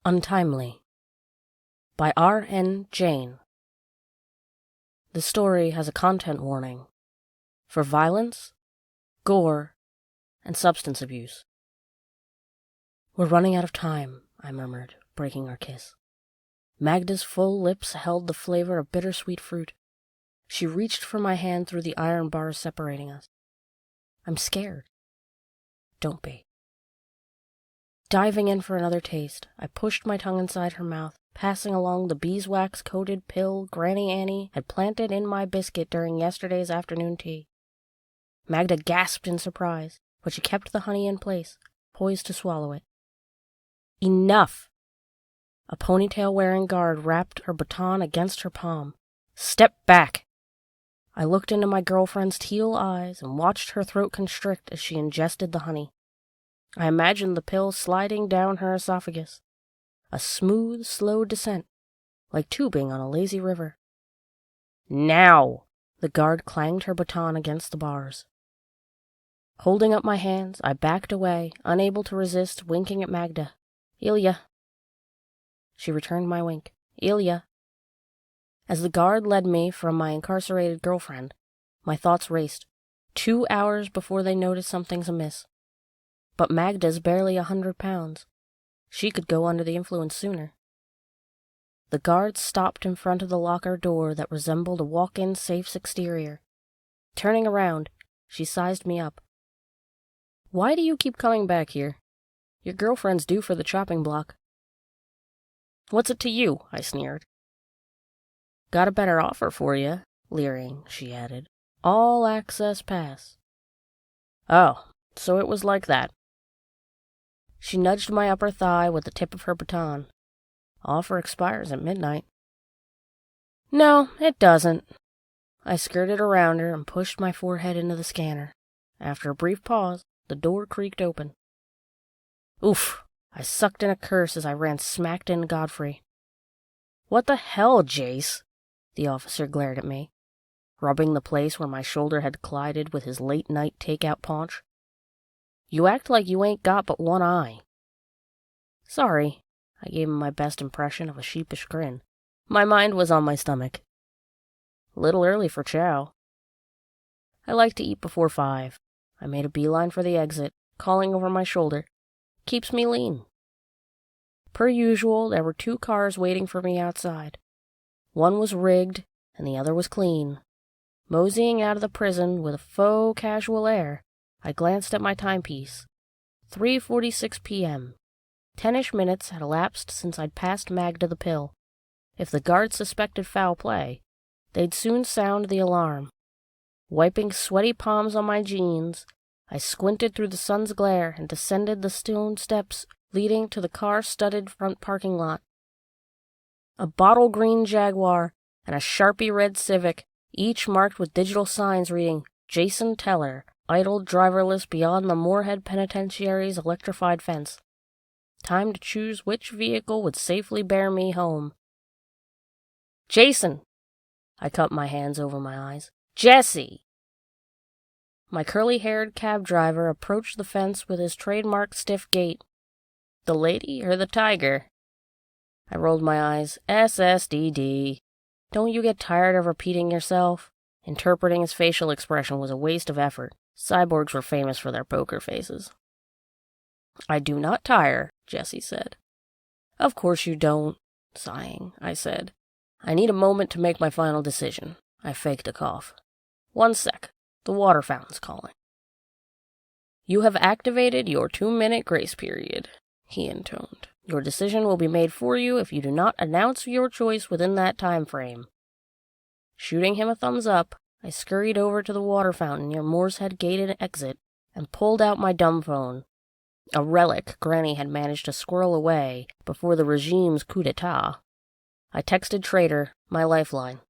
Untimely by R.N. Jayne. The story has a content warning for violence, gore, and substance abuse. "We're running out of time," I murmured, breaking our kiss. Magda's full lips held the flavor of bittersweet fruit. She reached for my hand through the iron bars separating us. "I'm scared." "Don't be." Diving in for another taste, I pushed my tongue inside her mouth, passing along the beeswax-coated pill Granny Annie had planted in my biscuit during yesterday's afternoon tea. Magda gasped in surprise, but she kept the honey in place, poised to swallow it. "Enough!" A ponytail-wearing guard wrapped her baton against her palm. "Step back!" I looked into my girlfriend's teal eyes and watched her throat constrict as she ingested the honey. I imagined the pill sliding down her esophagus. A smooth, slow descent, like tubing on a lazy river. "Now!" The guard clanged her baton against the bars. Holding up my hands, I backed away, unable to resist winking at Magda. "Ilya." She returned my wink. "Ilya." As the guard led me from my incarcerated girlfriend, my thoughts raced. 2 hours before they noticed something's amiss. But Magda's barely 100 pounds. She could go under the influence sooner. The guard stopped in front of the locker door that resembled a walk-in safe's exterior. Turning around, she sized me up. "Why do you keep coming back here? Your girlfriend's due for the chopping block." "What's it to you?" I sneered. "Got a better offer for you," leering, she added. "All access pass." "Oh, so it was like that." She nudged my upper thigh with the tip of her baton. "Offer expires at midnight." "No, it doesn't." I skirted around her and pushed my forehead into the scanner. After a brief pause, the door creaked open. Oof! I sucked in a curse as I ran smacked into Godfrey. "What the hell, Jace?" The officer glared at me, rubbing the place where my shoulder had collided with his late-night takeout paunch. "You act like you ain't got but one eye." "Sorry." I gave him my best impression of a sheepish grin. My mind was on my stomach. "Little early for chow." "I like to eat before 5. I made a beeline for the exit, calling over my shoulder. "Keeps me lean." Per usual, there were 2 cars waiting for me outside. One was rigged, and the other was clean. Moseying out of the prison with a faux casual air, I glanced at my timepiece. 3:46 p.m. 10-ish minutes had elapsed since I'd passed Magda the pill. If the guards suspected foul play, they'd soon sound the alarm. Wiping sweaty palms on my jeans, I squinted through the sun's glare and descended the stone steps leading to the car-studded front parking lot. A bottle green Jaguar and a Sharpie red Civic, each marked with digital signs reading "Jason Teller, idle driverless beyond the Moorhead Penitentiary's electrified fence." Time to choose which vehicle would safely bear me home. "Jason!" I cupped my hands over my eyes. "Jesse!" My curly-haired cab driver approached the fence with his trademark stiff gait. "The lady or the tiger?" I rolled my eyes. "SSDD. Don't you get tired of repeating yourself?" Interpreting his facial expression was a waste of effort. Cyborgs were famous for their poker faces. "I do not tire," Jesse said. "Of course you don't." Sighing, I said. "I need a moment to make my final decision." I faked a cough. "1 sec. The water fountain's calling." "You have activated your 2-minute grace period," he intoned. "Your decision will be made for you if you do not announce your choice within that time frame." Shooting him a thumbs up, I scurried over to the water fountain near Moorshead gated exit and pulled out my dumb phone. A relic Granny had managed to squirrel away before the regime's coup d'etat. I texted Trader, my lifeline.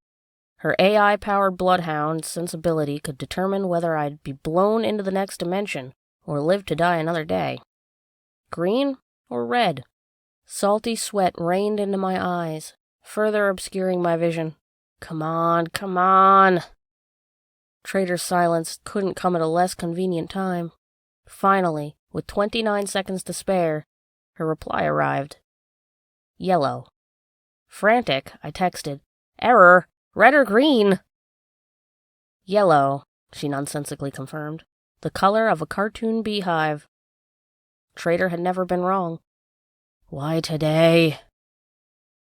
Her AI-powered bloodhound sensibility could determine whether I'd be blown into the next dimension or live to die another day. Green or red? Salty sweat rained into my eyes, further obscuring my vision. Come on, come on! Trader's silence couldn't come at a less convenient time. Finally, with 29 seconds to spare, her reply arrived. Yellow. Frantic, I texted, "Error! Red or green?" "Yellow," she nonsensically confirmed. "The color of a cartoon beehive." Trader had never been wrong. "Why today?"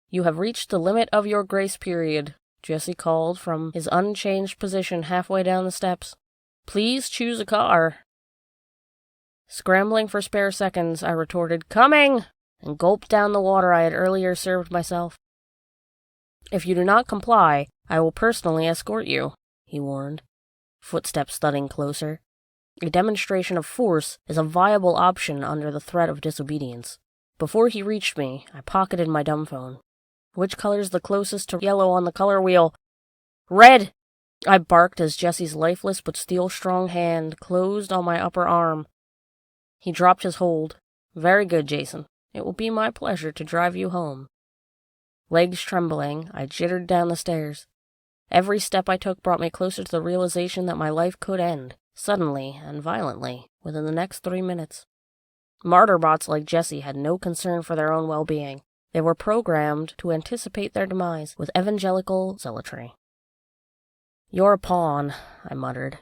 "You have reached the limit of your grace period," Jesse called from his unchanged position halfway down the steps. "Please choose a car." Scrambling for spare seconds, I retorted, "Coming!" and gulped down the water I had earlier served myself. "If you do not comply, I will personally escort you," he warned, footsteps thudding closer. A demonstration of force is a viable option under the threat of disobedience. Before he reached me, I pocketed my dumb phone. "Which color's the closest to yellow on the color wheel?" "Red!" I barked as Jesse's lifeless but steel-strong hand closed on my upper arm. He dropped his hold. "Very good, Jason. It will be my pleasure to drive you home." Legs trembling, I jittered down the stairs. Every step I took brought me closer to the realization that my life could end, suddenly and violently, within the next 3 minutes. Martyrbots like Jesse had no concern for their own well-being. They were programmed to anticipate their demise with evangelical zealotry. "You're a pawn," I muttered.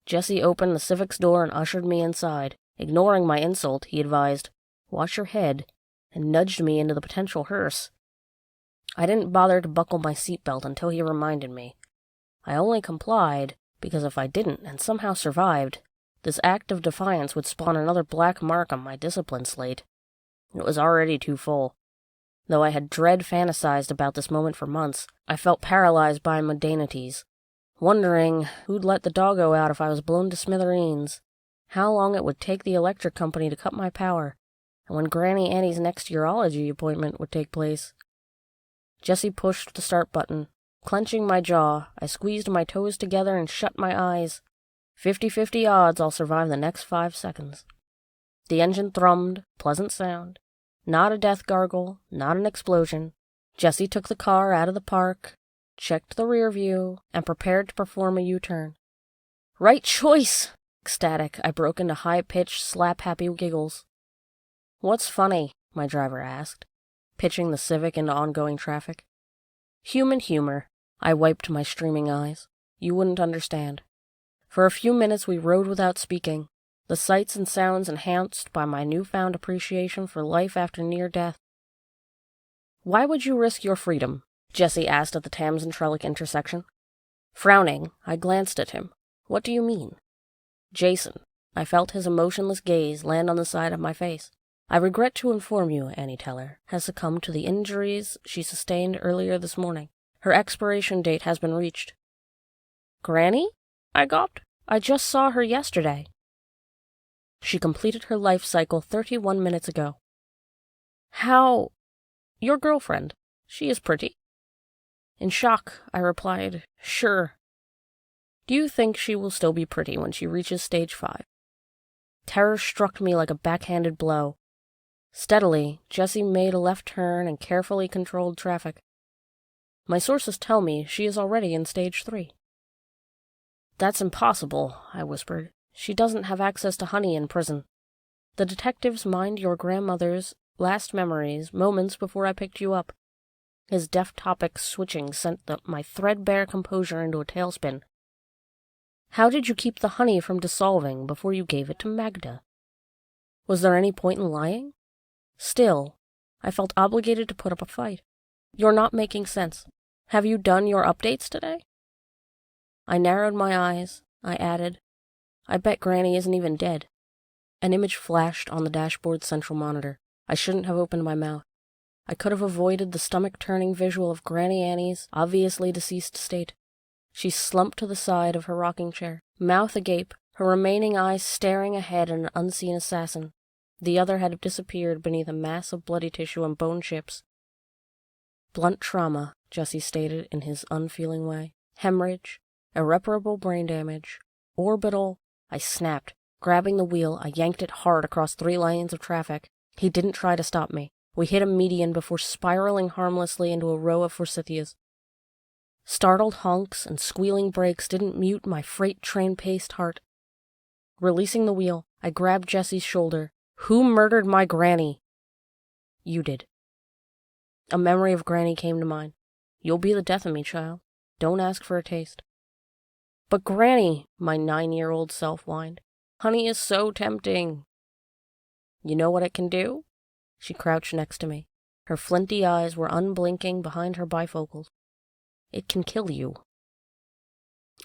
Jesse opened the Civic's door and ushered me inside. Ignoring my insult, he advised, "Watch your head," and nudged me into the potential hearse. I didn't bother to buckle my seatbelt until he reminded me. I only complied because if I didn't and somehow survived, this act of defiance would spawn another black mark on my discipline slate. It was already too full. Though I had dread fantasized about this moment for months, I felt paralyzed by mundanities, wondering who'd let the doggo out if I was blown to smithereens, how long it would take the electric company to cut my power, and when Granny Annie's next urology appointment would take place. Jesse pushed the start button. Clenching my jaw, I squeezed my toes together and shut my eyes. 50-50 odds I'll survive the next 5 seconds. The engine thrummed, pleasant sound. Not a death gargle, not an explosion. Jesse took the car out of the park, checked the rear view, and prepared to perform a U-turn. "Right choice!" Ecstatic, I broke into high-pitched, slap-happy giggles. "What's funny?" my driver asked, pitching the Civic into ongoing traffic. "Human humor." I wiped my streaming eyes. "You wouldn't understand." For a few minutes we rode without speaking, the sights and sounds enhanced by my newfound appreciation for life after near death. "Why would you risk your freedom?" Jesse asked at the Thames and Trellick intersection. Frowning, I glanced at him. "What do you mean?" "Jason." I felt his emotionless gaze land on the side of my face. "I regret to inform you, Annie Teller has succumbed to the injuries she sustained earlier this morning. Her expiration date has been reached." "Granny?" I gawped. "I just saw her yesterday." "She completed her life cycle 31 minutes ago." "How?" "Your girlfriend. She is pretty." In shock, I replied, "Sure." "Do you think she will still be pretty when she reaches stage 5? Terror struck me like a backhanded blow. Steadily, Jesse made a left turn and carefully controlled traffic. "My sources tell me she is already in stage 3. "That's impossible," I whispered. "She doesn't have access to honey in prison. The detectives mined your grandmother's last memories moments before I picked you up." His deft topic switching sent my threadbare composure into a tailspin. "How did you keep the honey from dissolving before you gave it to Magda? Was there any point in lying?" Still, I felt obligated to put up a fight. "You're not making sense. Have you done your updates today?" I narrowed my eyes. I added, "I bet Granny isn't even dead." An image flashed on the dashboard's central monitor. I shouldn't have opened my mouth. I could have avoided the stomach-turning visual of Granny Annie's obviously deceased state. She slumped to the side of her rocking chair, mouth agape, her remaining eyes staring ahead at an unseen assassin. The other had disappeared beneath a mass of bloody tissue and bone chips. "Blunt trauma," Jesse stated in his unfeeling way. "Hemorrhage, irreparable brain damage, orbital—" I snapped. Grabbing the wheel, I yanked it hard across 3 lanes of traffic. He didn't try to stop me. We hit a median before spiraling harmlessly into a row of forsythias. Startled honks and squealing brakes didn't mute my freight train-paced heart. Releasing the wheel, I grabbed Jesse's shoulder. "Who murdered my granny?" "You did." A memory of Granny came to mind. "You'll be the death of me, child. Don't ask for a taste." "But Granny," my 9-year-old self whined, "honey is so tempting." "You know what it can do?" She crouched next to me. Her flinty eyes were unblinking behind her bifocals. "It can kill you."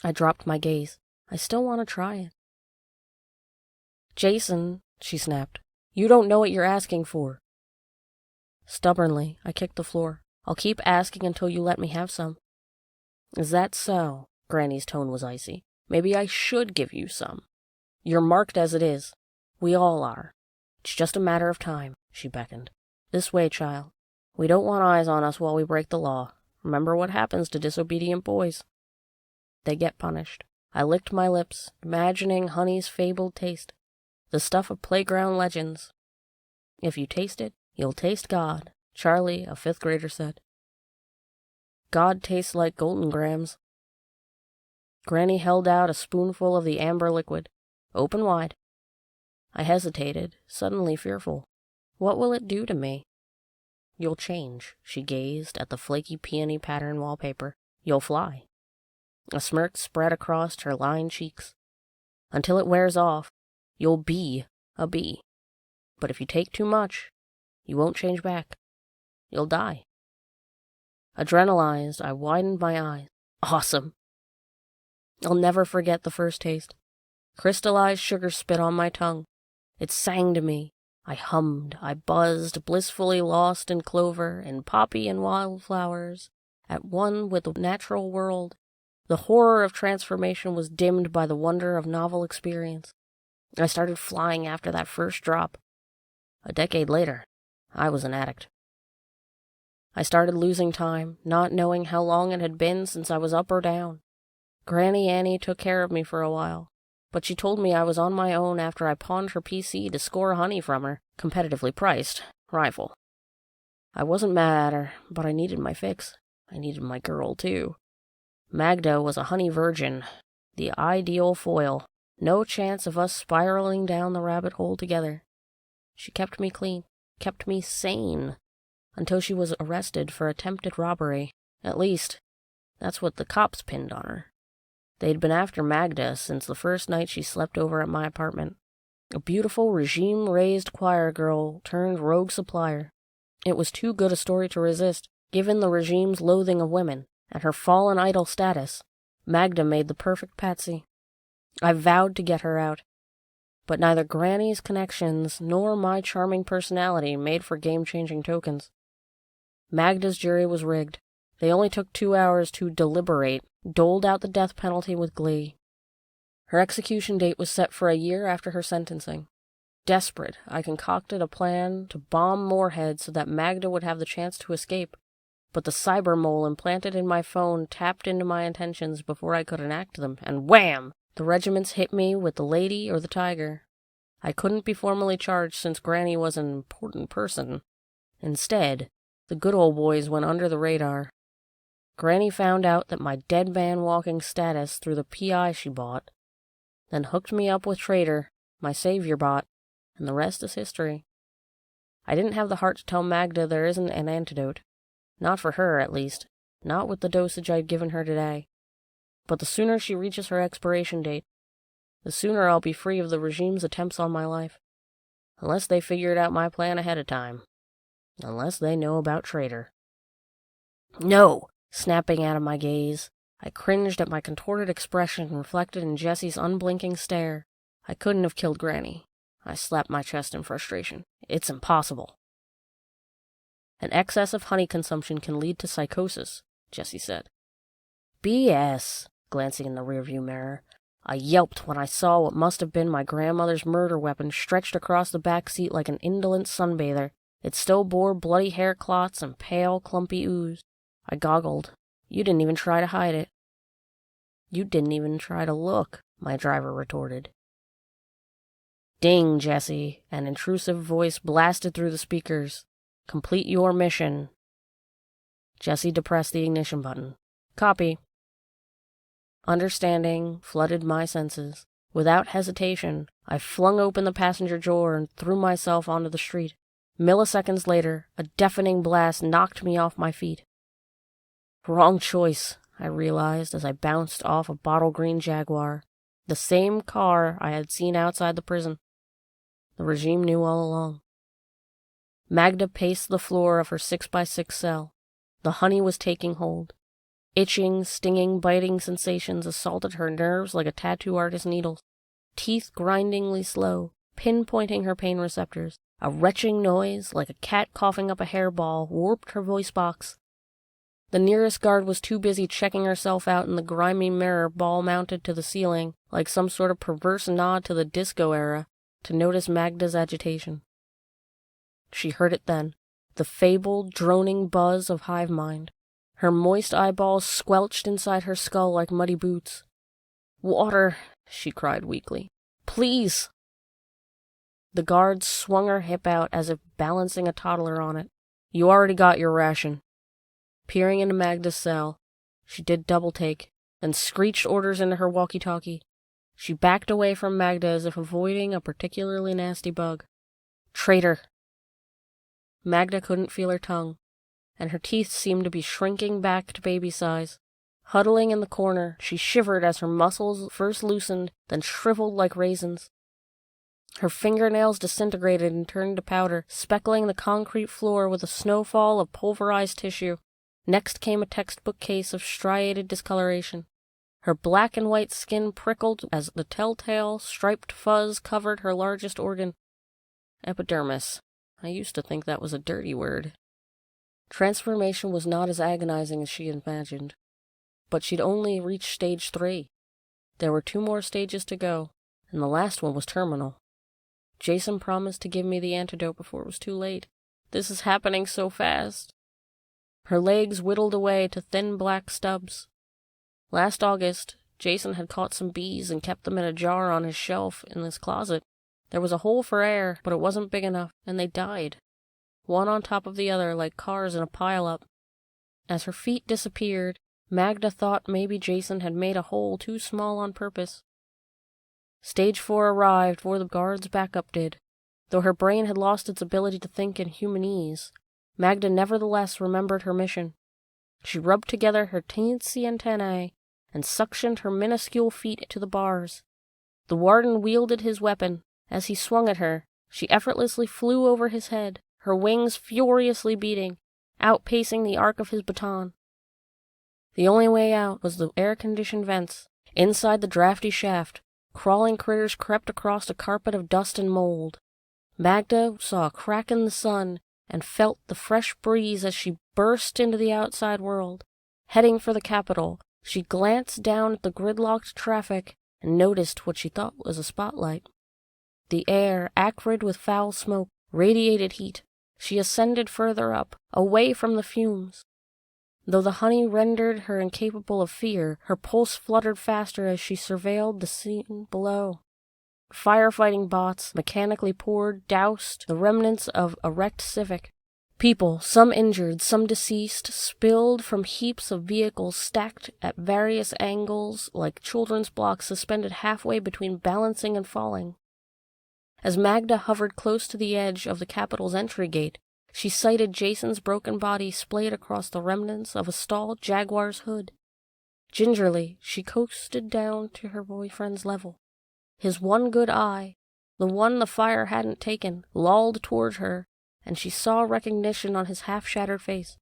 I dropped my gaze. I still want to try it. "Jason," she snapped, "you don't know what you're asking for." Stubbornly, I kicked the floor. "I'll keep asking until you let me have some." "Is that so?" Granny's tone was icy. "Maybe I should give you some. You're marked as it is. We all are. It's just a matter of time," she beckoned. "This way, child. We don't want eyes on us while we break the law. Remember what happens to disobedient boys. They get punished." I licked my lips, imagining honey's fabled taste, the stuff of playground legends. "If you taste it, you'll taste God," Charlie, a 5th grader, said. "God tastes like Golden Grams." Granny held out a spoonful of the amber liquid. "Open wide." I hesitated, suddenly fearful. What will it do to me? "You'll change," she gazed at the flaky peony pattern wallpaper. "You'll fly." A smirk spread across her lined cheeks. "Until it wears off, you'll be a bee. But if you take too much, you won't change back. You'll die." Adrenalized, I widened my eyes. Awesome. I'll never forget the first taste. Crystallized sugar spit on my tongue. It sang to me. I hummed, I buzzed, blissfully lost in clover and poppy and wildflowers, at one with the natural world. The horror of transformation was dimmed by the wonder of novel experience. I started flying after that first drop. A decade later, I was an addict. I started losing time, not knowing how long it had been since I was up or down. Granny Annie took care of me for a while, but she told me I was on my own after I pawned her PC to score honey from her, competitively priced, rifle. I wasn't mad at her, but I needed my fix. I needed my girl, too. Magda was a honey virgin, the ideal foil. No chance of us spiraling down the rabbit hole together. She kept me clean, kept me sane, until she was arrested for attempted robbery. At least, that's what the cops pinned on her. They'd been after Magda since the first night she slept over at my apartment. A beautiful regime-raised choir girl turned rogue supplier. It was too good a story to resist, given the regime's loathing of women and her fallen idol status. Magda made the perfect patsy. I vowed to get her out. But neither Granny's connections nor my charming personality made for game-changing tokens. Magda's jury was rigged. They only took 2 hours to deliberate, doled out the death penalty with glee. Her execution date was set for a year after her sentencing. Desperate, I concocted a plan to bomb Moorhead so that Magda would have the chance to escape. But the cyber mole implanted in my phone tapped into my intentions before I could enact them, and wham! The regiments hit me with the lady or the tiger. I couldn't be formally charged since Granny was an important person. Instead, the good old boys went under the radar. Granny found out that my dead man walking status through the PI she bought, then hooked me up with Trader, my savior bot, and the rest is history. I didn't have the heart to tell Magda there isn't an antidote. Not for her, at least. Not with the dosage I'd given her today. But the sooner she reaches her expiration date, the sooner I'll be free of the regime's attempts on my life. Unless they figured out my plan ahead of time. Unless they know about Trader. No! Snapping out of my gaze. I cringed at my contorted expression reflected in Jessie's unblinking stare. I couldn't have killed Granny. I slapped my chest in frustration. It's impossible. An excess of honey consumption can lead to psychosis, Jessie said. BS, glancing in the rearview mirror. I yelped when I saw what must have been my grandmother's murder weapon stretched across the back seat like an indolent sunbather. It still bore bloody hair clots and pale, clumpy ooze. I goggled. You didn't even try to hide it. You didn't even try to look, my driver retorted. Ding, Jessie, an intrusive voice blasted through the speakers. Complete your mission. Jessie depressed the ignition button. Copy. Understanding flooded my senses. Without hesitation, I flung open the passenger door and threw myself onto the street. Milliseconds later, a deafening blast knocked me off my feet. Wrong choice, I realized as I bounced off a bottle green Jaguar, the same car I had seen outside the prison. The regime knew all along. Magda paced the floor of her 6x6 cell. The honey was taking hold. Itching, stinging, biting sensations assaulted her nerves like a tattoo artist's needles. Teeth grindingly slow, pinpointing her pain receptors. A retching noise, like a cat coughing up a hairball, warped her voice box. The nearest guard was too busy checking herself out in the grimy mirror ball-mounted to the ceiling, like some sort of perverse nod to the disco era, to notice Magda's agitation. She heard it then, the fabled, droning buzz of hive mind. Her moist eyeballs squelched inside her skull like muddy boots. "Water," she cried weakly. "Please!" The guard swung her hip out as if balancing a toddler on it. "You already got your ration." Peering into Magda's cell, she did double take, then screeched orders into her walkie-talkie. She backed away from Magda as if avoiding a particularly nasty bug. "Traitor!" Magda couldn't feel her tongue, and her teeth seemed to be shrinking back to baby size. Huddling in the corner, she shivered as her muscles first loosened, then shriveled like raisins. Her fingernails disintegrated and turned to powder, speckling the concrete floor with a snowfall of pulverized tissue. Next came a textbook case of striated discoloration. Her black and white skin prickled as the telltale striped fuzz covered her largest organ. Epidermis. I used to think that was a dirty word. Transformation was not as agonizing as she imagined. But she'd only reached stage 3. There were 2 more stages to go, and the last one was terminal. Jason promised to give me the antidote before it was too late. This is happening so fast. Her legs whittled away to thin black stubs. Last August, Jason had caught some bees and kept them in a jar on his shelf in his closet. There was a hole for air, but it wasn't big enough, and they died, one on top of the other like cars in a pile-up. As her feet disappeared, Magda thought maybe Jason had made a hole too small on purpose. Stage 4 arrived before the guard's backup did. Though her brain had lost its ability to think in humanese, Magda nevertheless remembered her mission. She rubbed together her teensy antennae and suctioned her minuscule feet to the bars. The warden wielded his weapon. As he swung at her, she effortlessly flew over his head, her wings furiously beating, outpacing the arc of his baton. The only way out was the air-conditioned vents. Inside the drafty shaft, crawling critters crept across a carpet of dust and mold. Magda saw a crack in the sun and felt the fresh breeze as she burst into the outside world. Heading for the Capitol, she glanced down at the gridlocked traffic and noticed what she thought was a spotlight. The air, acrid with foul smoke, radiated heat. She ascended further up, away from the fumes. Though the honey rendered her incapable of fear, her pulse fluttered faster as she surveilled the scene below. Firefighting bots mechanically poured, doused the remnants of a wrecked Civic. People, some injured, some deceased, spilled from heaps of vehicles stacked at various angles like children's blocks suspended halfway between balancing and falling. As Magda hovered close to the edge of the Capitol's entry gate, she sighted Jason's broken body splayed across the remnants of a stalled Jaguar's hood. Gingerly, she coasted down to her boyfriend's level. His one good eye, the one the fire hadn't taken, lolled toward her, and she saw recognition on his half-shattered face.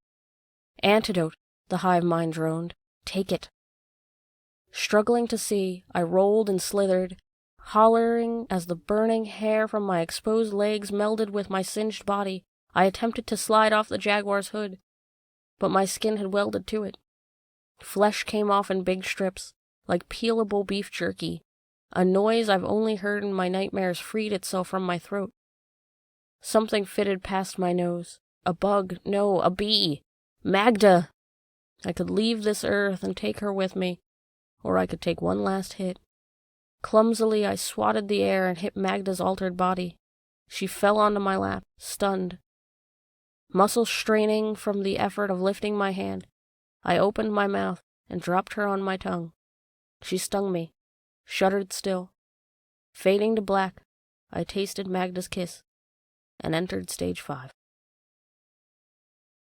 "Antidote," the hive mind droned. "Take it." Struggling to see, I rolled and slithered, hollering as the burning hair from my exposed legs melded with my singed body. I attempted to slide off the Jaguar's hood, but my skin had welded to it. Flesh came off in big strips, like peelable beef jerky. A noise I've only heard in my nightmares freed itself from my throat. Something fitted past my nose. A bug, no, a bee. Magda! I could leave this earth and take her with me, or I could take one last hit. Clumsily, I swatted the air and hit Magda's altered body. She fell onto my lap, stunned. Muscles straining from the effort of lifting my hand, I opened my mouth and dropped her on my tongue. She stung me, shuddered still. Fading to black, I tasted Magda's kiss, and entered stage 5.